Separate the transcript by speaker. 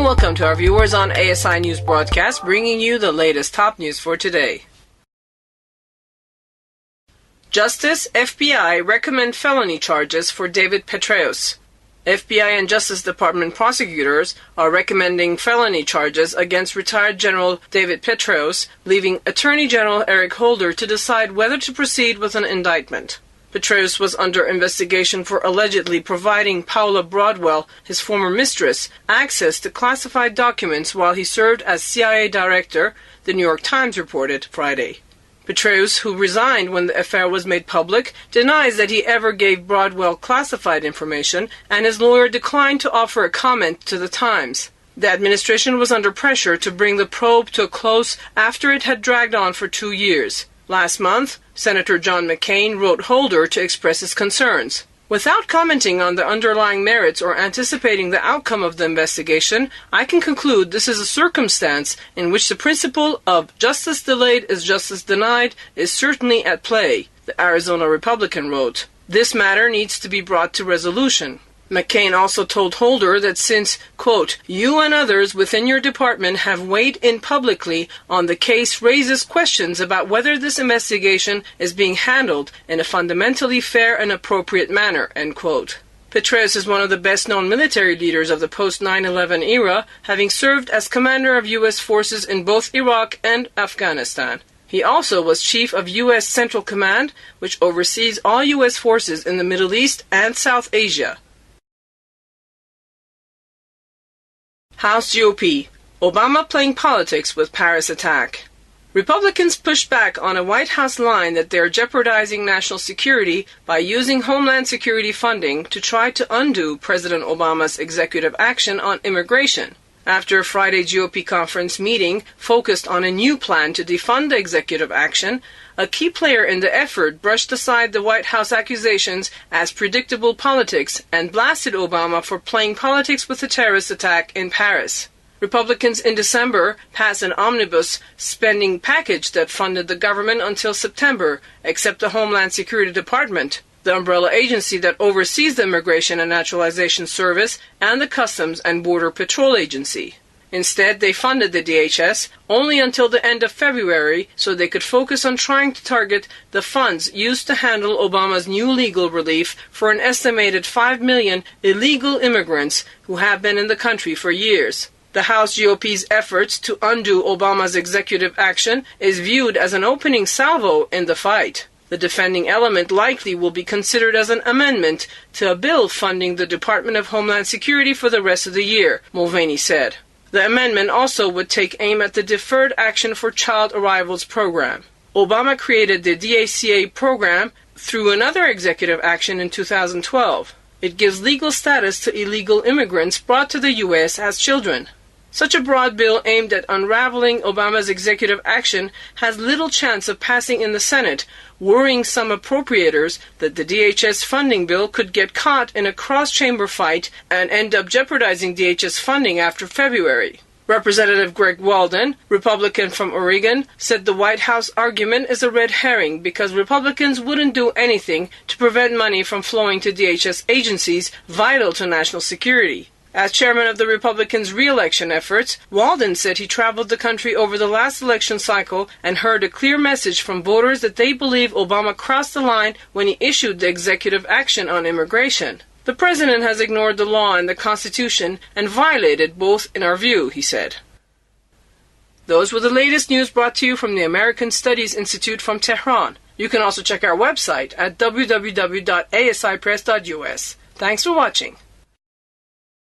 Speaker 1: welcome to our viewers on ASI News Broadcast, bringing you the latest top news for today. Justice, FBI recommend felony charges for David Petraeus. FBI and Justice Department prosecutors are recommending felony charges against retired General David Petraeus, leaving Attorney General Eric Holder to decide whether to proceed with an indictment. Petraeus was under investigation for allegedly providing Paula Broadwell, his former mistress, access to classified documents while he served as CIA director, the New York Times reported Friday. Petraeus, who resigned when the affair was made public, denies that he ever gave Broadwell classified information, and his lawyer declined to offer a comment to the Times. The administration was under pressure to bring the probe to a close after it had dragged on for 2 years. Last month, Senator John McCain wrote Holder to express his concerns. Without commenting on the underlying merits or anticipating the outcome of the investigation, I can conclude this is a circumstance in which the principle of justice delayed is justice denied is certainly at play, the Arizona Republican wrote. This matter needs to be brought to resolution. McCain also told Holder that since, quote, you and others within your department have weighed in publicly on the case raises questions about whether this investigation is being handled in a fundamentally fair and appropriate manner, end quote. Petraeus is one of the best-known military leaders of the post-9/11 era, having served as commander of U.S. forces in both Iraq and Afghanistan. He also was chief of U.S. Central Command, which oversees all U.S. forces in the Middle East and South Asia. House GOP, Obama playing politics with Paris attack. Republicans pushed back on a White House line that they are jeopardizing national security by using Homeland Security funding to try to undo President Obama's executive action on immigration. After a Friday GOP conference meeting focused on a new plan to defund the executive action, a key player in the effort brushed aside the White House accusations as predictable politics and blasted Obama for playing politics with the terrorist attack in Paris. Republicans in December passed an omnibus spending package that funded the government until September, except the Homeland Security Department, the umbrella agency that oversees the Immigration and Naturalization Service, and the Customs and Border Patrol Agency. Instead, they funded the DHS only until the end of February so they could focus on trying to target the funds used to handle Obama's new legal relief for an estimated 5 million illegal immigrants who have been in the country for years. The House GOP's efforts to undo Obama's executive action is viewed as an opening salvo in the fight. The defending element likely will be considered as an amendment to a bill funding the Department of Homeland Security for the rest of the year, Mulvaney said. The amendment also would take aim at the Deferred Action for Child Arrivals program. Obama created the DACA program through another executive action in 2012. It gives legal status to illegal immigrants brought to the U.S. as children. Such a broad bill aimed at unraveling Obama's executive action has little chance of passing in the Senate, worrying some appropriators that the DHS funding bill could get caught in a cross-chamber fight and end up jeopardizing DHS funding after February. Representative Greg Walden, Republican from Oregon, said the White House argument is a red herring because Republicans wouldn't do anything to prevent money from flowing to DHS agencies vital to national security. As chairman of the Republicans' re-election efforts, Walden said he traveled the country over the last election cycle and heard a clear message from voters that they believe Obama crossed the line when he issued the executive action on immigration. The president has ignored the law and the Constitution and violated both in our view, he said. Those were the latest news brought to you from the American Studies Institute from Tehran. You can also check our website at www.asipress.us. Thanks for watching.